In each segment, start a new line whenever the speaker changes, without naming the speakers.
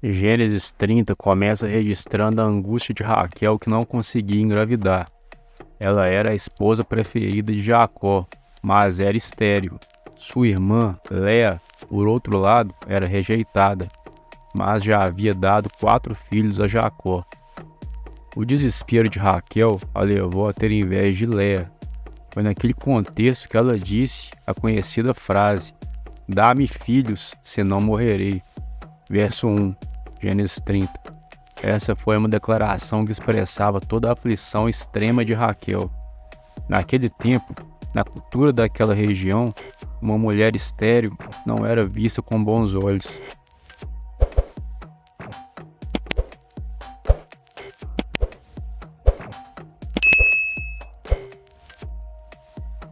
Gênesis 30 começa registrando a angústia de Raquel que não conseguia engravidar. Ela era a esposa preferida de Jacó, mas era estéril. Sua irmã, Léa, por outro lado, era rejeitada, mas já havia dado 4 filhos a Jacó. O desespero de Raquel a levou a ter inveja de Léa. Foi naquele contexto que ela disse a conhecida frase: "Dá-me filhos, senão morrerei." Verso 1, Gênesis 30. Essa foi uma declaração que expressava toda a aflição extrema de Raquel. Naquele tempo, na cultura daquela região, uma mulher estéril não era vista com bons olhos.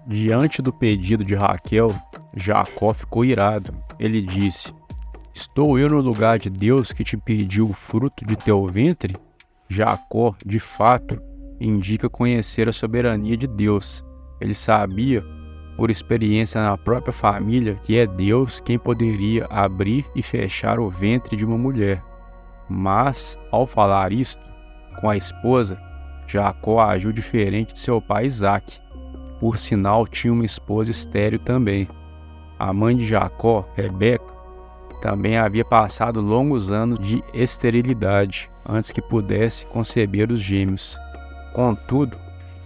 Diante do pedido de Raquel, Jacó ficou irado. Ele disse: "Estou eu no lugar de Deus que te pediu o fruto de teu ventre?" Jacó, de fato, indica conhecer a soberania de Deus. Ele sabia, por experiência na própria família, que é Deus quem poderia abrir e fechar o ventre de uma mulher. Mas, ao falar isto com a esposa, Jacó agiu diferente de seu pai Isaque. Por sinal, tinha uma esposa estéril também. A mãe de Jacó, Rebeca, também havia passado longos anos de esterilidade antes que pudesse conceber os gêmeos. Contudo,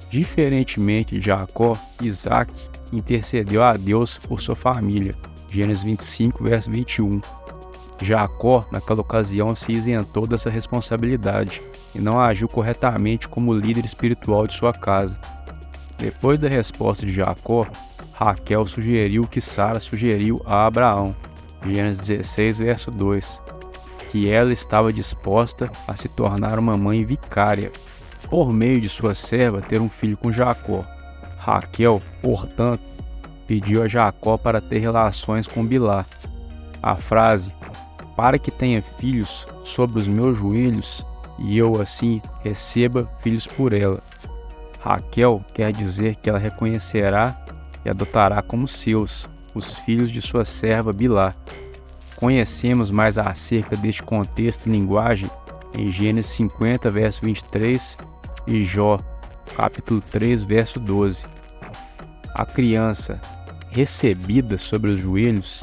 diferentemente de Jacó, Isaque intercedeu a Deus por sua família. Gênesis 25, verso 21. Jacó, naquela ocasião, se isentou dessa responsabilidade e não agiu corretamente como líder espiritual de sua casa. Depois da resposta de Jacó, Raquel sugeriu o que Sara sugeriu a Abraão. Gênesis 16, verso 2, que ela estava disposta a se tornar uma mãe vicária, por meio de sua serva ter um filho com Jacó. Raquel, portanto, pediu a Jacó para ter relações com Bilhá. A frase "para que tenha filhos sobre os meus joelhos e eu assim receba filhos por ela." Raquel quer dizer que ela reconhecerá e adotará como seus os filhos de sua serva Bilhá. Conhecemos mais acerca deste contexto e linguagem em Gênesis 50, verso 23 e Jó, capítulo 3, verso 12. A criança recebida sobre os joelhos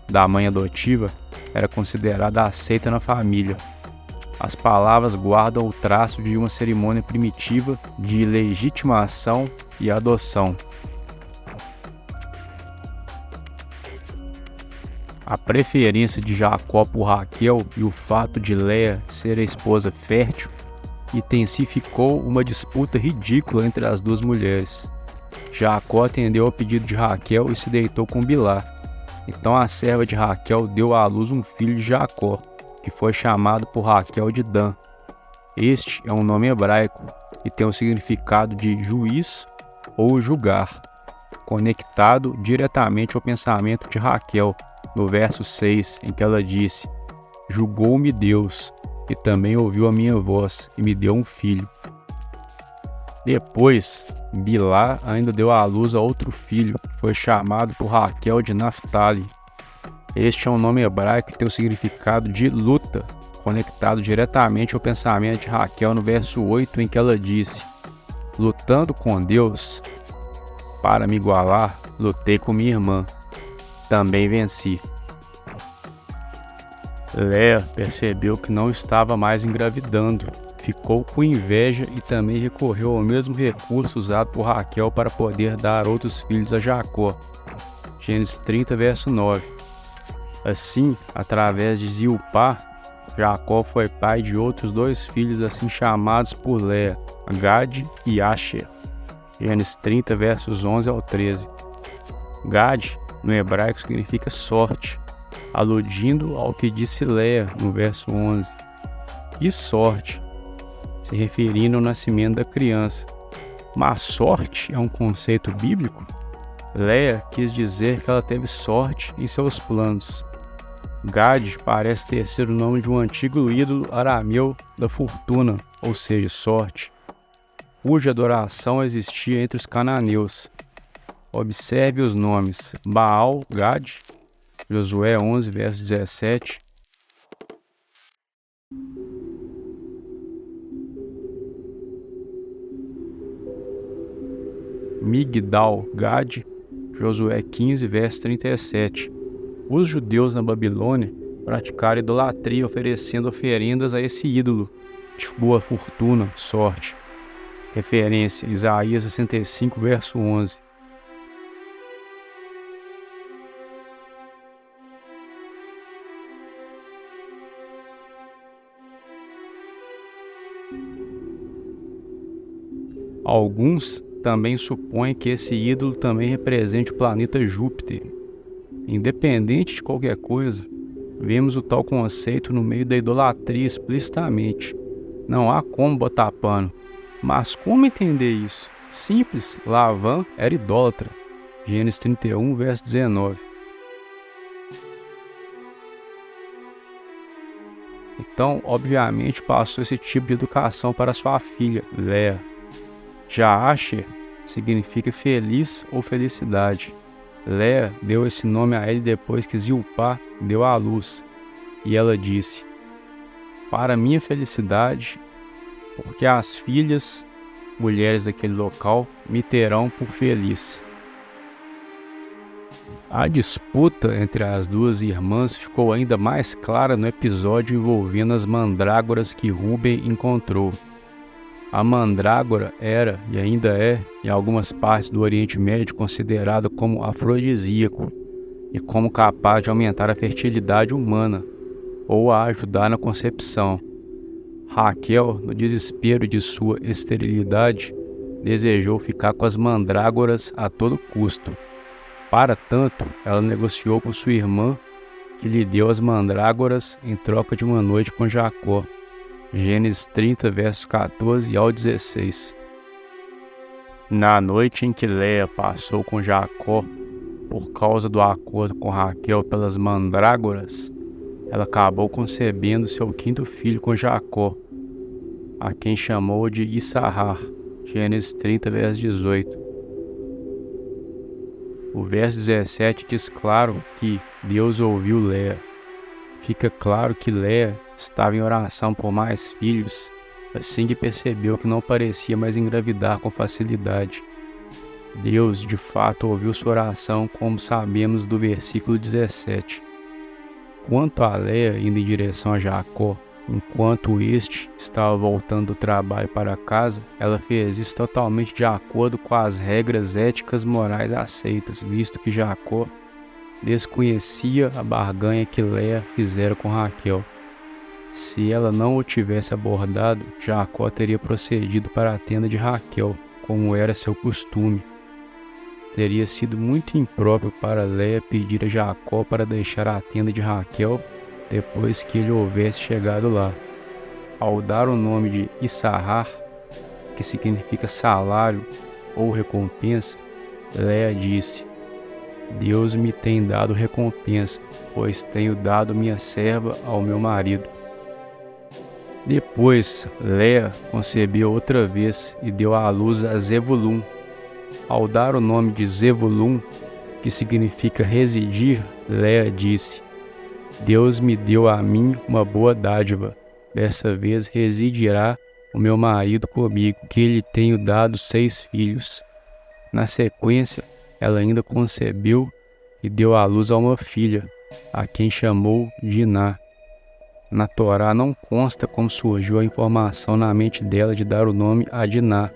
da mãe adotiva era considerada aceita na família. As palavras guardam o traço de uma cerimônia primitiva de legitimação e adoção. A preferência de Jacó por Raquel e o fato de Léa ser a esposa fértil intensificou uma disputa ridícula entre as duas mulheres. Jacó atendeu ao pedido de Raquel e se deitou com Bilhá. Então a serva de Raquel deu à luz um filho de Jacó, que foi chamado por Raquel de Dan. Este é um nome hebraico e tem o significado de juiz ou julgar, conectado diretamente ao pensamento de Raquel, no verso 6, em que ela disse: "Julgou-me Deus, e também ouviu a minha voz, e me deu um filho." Depois, Bilhá ainda deu à luz a outro filho, que foi chamado por Raquel de Naftali. Este é um nome hebraico que tem o significado de luta, conectado diretamente ao pensamento de Raquel no verso 8, em que ela disse: "Lutando com Deus, para me igualar, lutei com minha irmã. Também venci." Léa percebeu que não estava mais engravidando, ficou com inveja e também recorreu ao mesmo recurso usado por Raquel para poder dar outros filhos a Jacó. Gênesis 30, verso 9. Assim, através de Zilpá, Jacó foi pai de outros 2 filhos assim chamados por Léa, Gade e Asher. Gênesis 30, versos 11 ao 13. Gade, no hebraico, significa sorte, aludindo ao que disse Léa no verso 11. Que sorte! Se referindo ao nascimento da criança. Mas sorte é um conceito bíblico? Léa quis dizer que ela teve sorte em seus planos. Gade parece ter sido o nome de um antigo ídolo arameu da fortuna, ou seja, sorte, cuja adoração existia entre os cananeus. Observe os nomes: Baal, Gade, Josué 11, verso 17, Migdal-Gad, Josué 15, verso 37. Os judeus na Babilônia praticaram idolatria oferecendo oferendas a esse ídolo de boa fortuna, sorte. Referência, Isaías 65, verso 11. Alguns também supõem que esse ídolo também represente o planeta Júpiter. Independente de qualquer coisa, vemos o tal conceito no meio da idolatria explicitamente. Não há como botar pano. Mas como entender isso? Simples, Lavã era idólatra. Gênesis 31, verso 19. Então, obviamente, passou esse tipo de educação para sua filha, Léa. Já Asher significa feliz ou felicidade. Léa deu esse nome a ele depois que Zilpá deu à luz. E ela disse: para minha felicidade, porque as filhas, mulheres daquele local, me terão por feliz. A disputa entre as duas irmãs ficou ainda mais clara no episódio envolvendo as mandrágoras que Rúben encontrou. A mandrágora era, e ainda é, em algumas partes do Oriente Médio, considerada como afrodisíaco e como capaz de aumentar a fertilidade humana ou a ajudar na concepção. Raquel, no desespero de sua esterilidade, desejou ficar com as mandrágoras a todo custo. Para tanto, ela negociou com sua irmã, que lhe deu as mandrágoras em troca de uma noite com Jacó. Gênesis 30, versos 14 ao 16. Na noite em que Léa passou com Jacó, por causa do acordo com Raquel pelas mandrágoras, ela acabou concebendo seu quinto filho com Jacó, a quem chamou de Issachar. Gênesis 30, verso 18. O verso 17 diz claro que Deus ouviu Léa. Fica claro que Léa estava em oração por mais filhos, assim que percebeu que não parecia mais engravidar com facilidade. Deus, de fato, ouviu sua oração, como sabemos do versículo 17. Quanto a Léa indo em direção a Jacó, enquanto este estava voltando do trabalho para casa, ela fez isso totalmente de acordo com as regras éticas morais aceitas, visto que Jacó desconhecia a barganha que Léa fizera com Raquel. Se ela não o tivesse abordado, Jacó teria procedido para a tenda de Raquel, como era seu costume. Teria sido muito impróprio para Léa pedir a Jacó para deixar a tenda de Raquel depois que ele houvesse chegado lá. Ao dar o nome de Issachar, que significa salário ou recompensa, Léa disse: Deus me tem dado recompensa, pois tenho dado minha serva ao meu marido. Depois, Léa concebeu outra vez e deu à luz a Zebulun. Ao dar o nome de Zebulun, que significa residir, Léa disse: Deus me deu a mim uma boa dádiva. Dessa vez residirá o meu marido comigo, que lhe tenho dado 6 filhos. Na sequência, ela ainda concebeu e deu à luz a uma filha, a quem chamou Diná. Na Torá não consta como surgiu a informação na mente dela de dar o nome a Diná,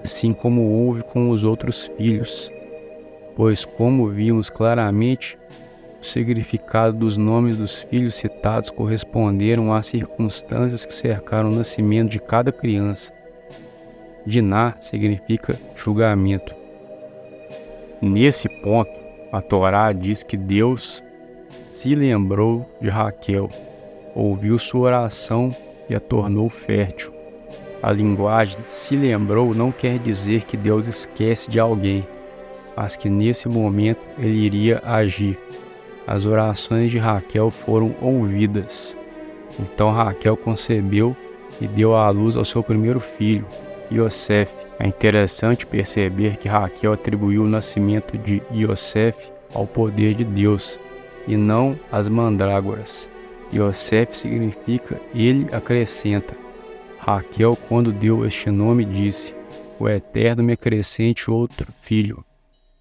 assim como houve com os outros filhos, pois, como vimos claramente, o significado dos nomes dos filhos citados corresponderam às circunstâncias que cercaram o nascimento de cada criança. Diná significa julgamento. Nesse ponto, a Torá diz que Deus se lembrou de Raquel, ouviu sua oração e a tornou fértil. A linguagem se lembrou não quer dizer que Deus esquece de alguém, mas que nesse momento ele iria agir. As orações de Raquel foram ouvidas. Então Raquel concebeu e deu à luz ao seu primeiro filho, Iosef. É interessante perceber que Raquel atribuiu o nascimento de Iosef ao poder de Deus, e não às mandrágoras. Yosef significa ele acrescenta. Raquel, quando deu este nome, disse: o Eterno me acrescente outro filho.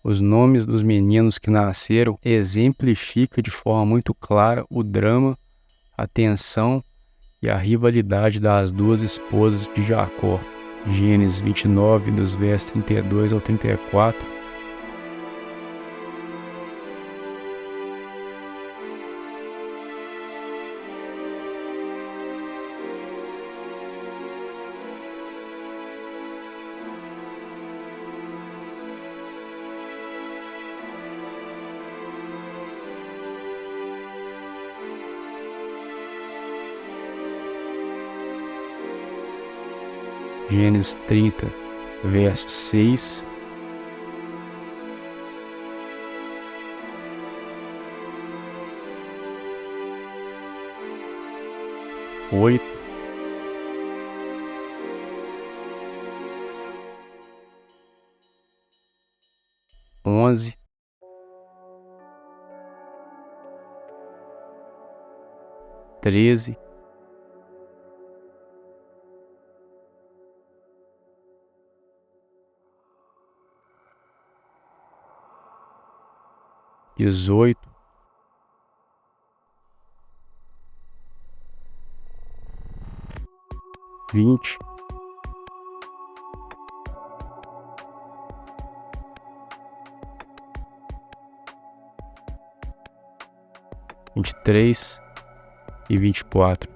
Os nomes dos meninos que nasceram exemplificam de forma muito clara o drama, a tensão e a rivalidade das duas esposas de Jacó. Gênesis 29, dos versos 32 ao 34. Gênesis 30, verso 6. Oito, 11, 13, 18, 20, 23 e 24.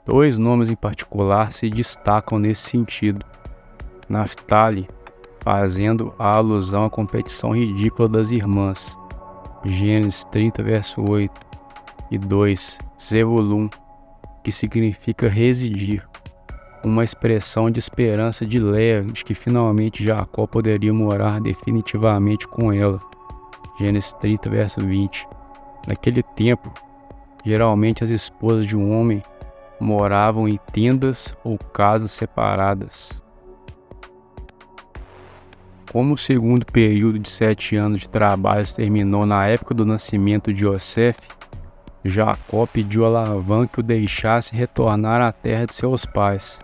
Dois nomes em particular se destacam nesse sentido. Naftali, fazendo a alusão à competição ridícula das irmãs. Gênesis 30, verso 8. E 2. Zebulun, que significa residir. Uma expressão de esperança de Léa de que finalmente Jacó poderia morar definitivamente com ela. Gênesis 30, verso 20. Naquele tempo, geralmente as esposas de um homem moravam em tendas ou casas separadas. Como o segundo período de 7 anos de trabalho terminou na época do nascimento de Yosef, Jacó pediu a Labã que o deixasse retornar à terra de seus pais.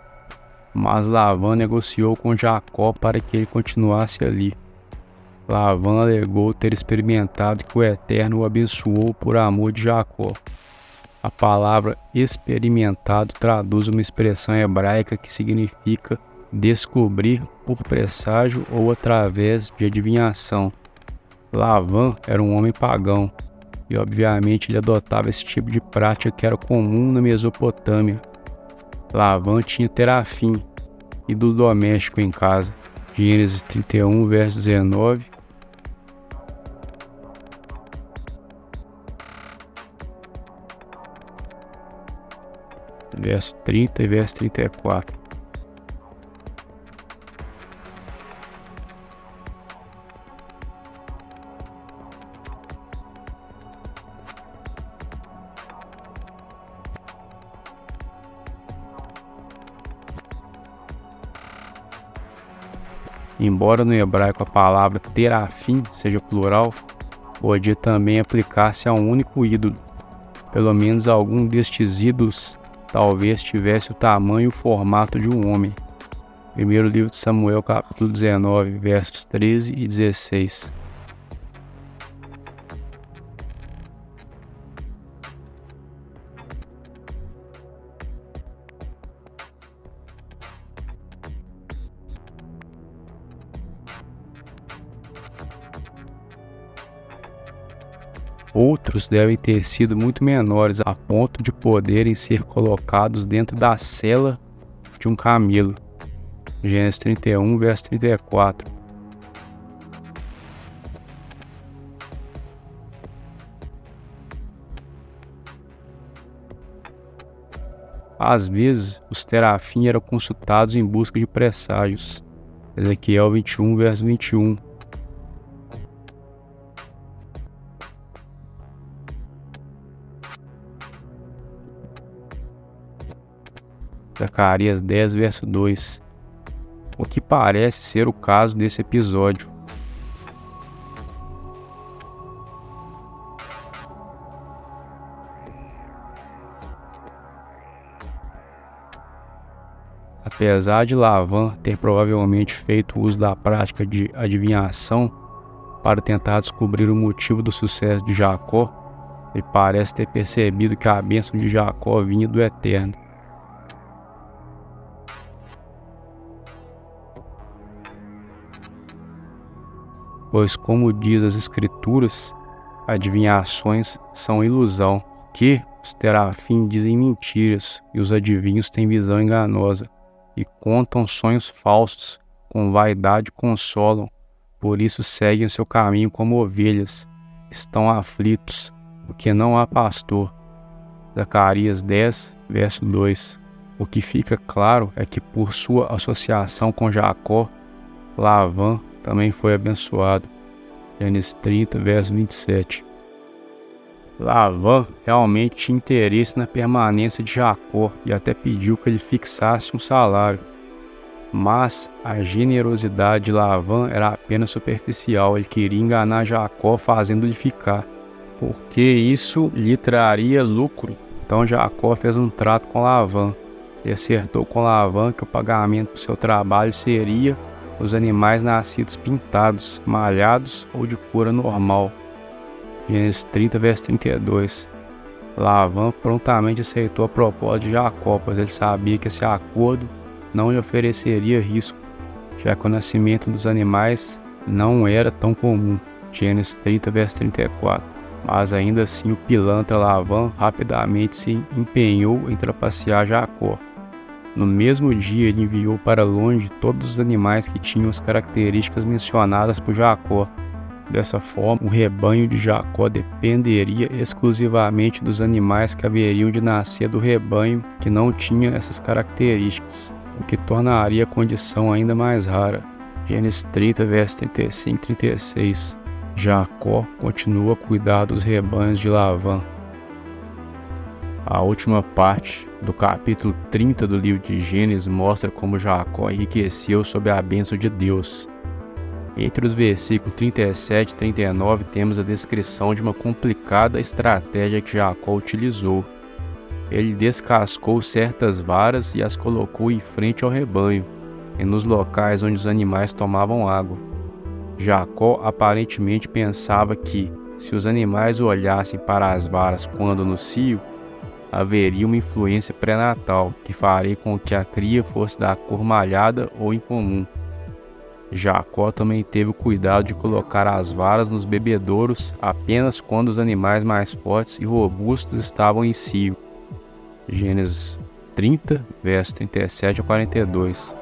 Mas Labã negociou com Jacó para que ele continuasse ali. Labã alegou ter experimentado que o Eterno o abençoou por amor de Jacó. A palavra experimentado traduz uma expressão hebraica que significa descobrir por presságio ou através de adivinhação. Labã era um homem pagão e obviamente ele adotava esse tipo de prática que era comum na Mesopotâmia. Labã tinha terafim, ídolo doméstico em casa. Gênesis 31, verso 19. Verso 30 e verso 34. Embora no hebraico a palavra terafim seja plural, podia também aplicar-se a um único ídolo. Pelo menos algum destes ídolos talvez tivesse o tamanho e o formato de um homem. Primeiro livro de Samuel, capítulo 19, versos 13 e 16. Outros devem ter sido muito menores, a ponto de poderem ser colocados dentro da sela de um camelo. Gênesis 31, verso 34. Às vezes, os terafim eram consultados em busca de presságios. Ezequiel 21, verso 21. Zacarias 10, verso 2. o que parece ser o caso desse episódio. Apesar de Lavan ter provavelmente feito uso da prática de adivinhação para tentar descobrir o motivo do sucesso de Jacó, ele parece ter percebido que a bênção de Jacó vinha do Eterno. Pois, como diz as Escrituras, adivinhações são ilusão, que os terafim dizem mentiras e os adivinhos têm visão enganosa, e contam sonhos falsos, com vaidade consolam, por isso seguem o seu caminho como ovelhas, estão aflitos, porque não há pastor. Zacarias 10, verso 2. O que fica claro é que por sua associação com Jacó, Lavan também foi abençoado. Gênesis 30, verso 27. Lavan realmente tinha interesse na permanência de Jacó e até pediu que ele fixasse um salário. Mas a generosidade de Lavan era apenas superficial, ele queria enganar Jacó fazendo-lhe ficar, porque isso lhe traria lucro. Então Jacó fez um trato com Lavan e acertou com Lavan que o pagamento do seu trabalho seria os animais nascidos pintados, malhados ou de cor normal. Gênesis 30, verso 32. Lavan prontamente aceitou a proposta de Jacó, pois ele sabia que esse acordo não lhe ofereceria risco, já que o nascimento dos animais não era tão comum. Gênesis 30, verso 34. Mas ainda assim o pilantra Lavan rapidamente se empenhou em trapacear Jacó. No mesmo dia ele enviou para longe todos os animais que tinham as características mencionadas por Jacó. Dessa forma, o rebanho de Jacó dependeria exclusivamente dos animais que haveriam de nascer do rebanho que não tinha essas características, o que tornaria a condição ainda mais rara. Gênesis 30, versos 35 e 36. Jacó continua a cuidar dos rebanhos de Lavan. A última parte do capítulo 30 do livro de Gênesis mostra como Jacó enriqueceu sob a bênção de Deus. Entre os versículos 37 e 39 temos a descrição de uma complicada estratégia que Jacó utilizou. Ele descascou certas varas e as colocou em frente ao rebanho, e nos locais onde os animais tomavam água. Jacó aparentemente pensava que, se os animais olhassem para as varas quando no cio, haveria uma influência pré-natal que faria com que a cria fosse da cor malhada ou incomum. Jacó também teve o cuidado de colocar as varas nos bebedouros apenas quando os animais mais fortes e robustos estavam em cio. Gênesis 30, versos 37 a 42.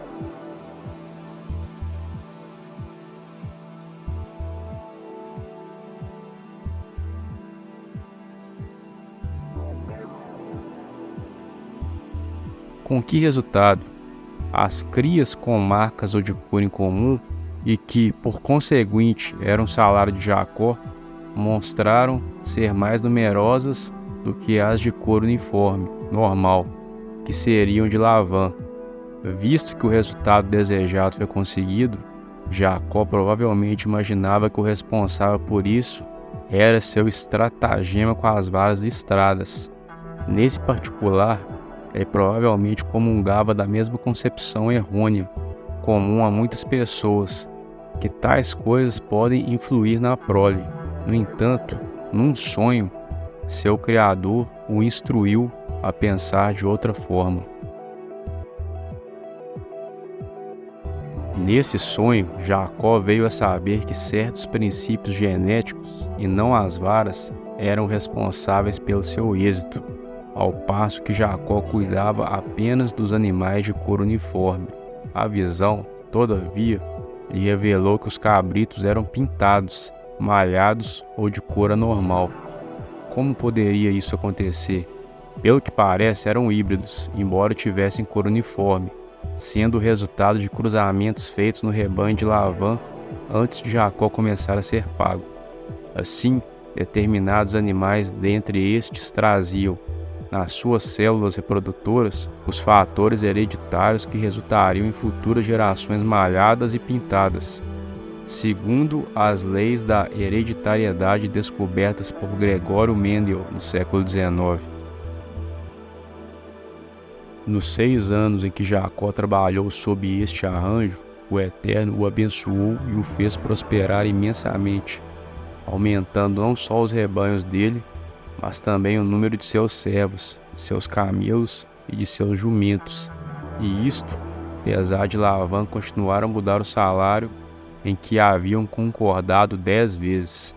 Com que resultado? As crias com marcas ou de cor incomum e que, por conseguinte, eram salário de Jacó, mostraram ser mais numerosas do que as de cor uniforme, normal, que seriam de Lavan. Visto que o resultado desejado foi conseguido, Jacó provavelmente imaginava que o responsável por isso era seu estratagema com as varas listradas. Nesse particular, ele provavelmente comungava da mesma concepção errônea, comum a muitas pessoas, que tais coisas podem influir na prole. No entanto, num sonho, seu Criador o instruiu a pensar de outra forma. Nesse sonho, Jacó veio a saber que certos princípios genéticos, e não as varas, eram responsáveis pelo seu êxito, ao passo que Jacó cuidava apenas dos animais de cor uniforme. A visão, todavia, lhe revelou que os cabritos eram pintados, malhados ou de cor anormal. Como poderia isso acontecer? Pelo que parece, eram híbridos, embora tivessem cor uniforme, sendo o resultado de cruzamentos feitos no rebanho de Lavan antes de Jacó começar a ser pago. Assim, determinados animais dentre estes traziam nas suas células reprodutoras os fatores hereditários que resultariam em futuras gerações malhadas e pintadas, segundo as leis da hereditariedade descobertas por Gregório Mendel no século XIX. Nos 6 anos em que Jacó trabalhou sob este arranjo, o Eterno o abençoou e o fez prosperar imensamente, aumentando não só os rebanhos dele, mas também o número de seus servos, de seus camelos e de seus jumentos. E isto, apesar de Lavã continuar a mudar o salário em que haviam concordado 10 vezes.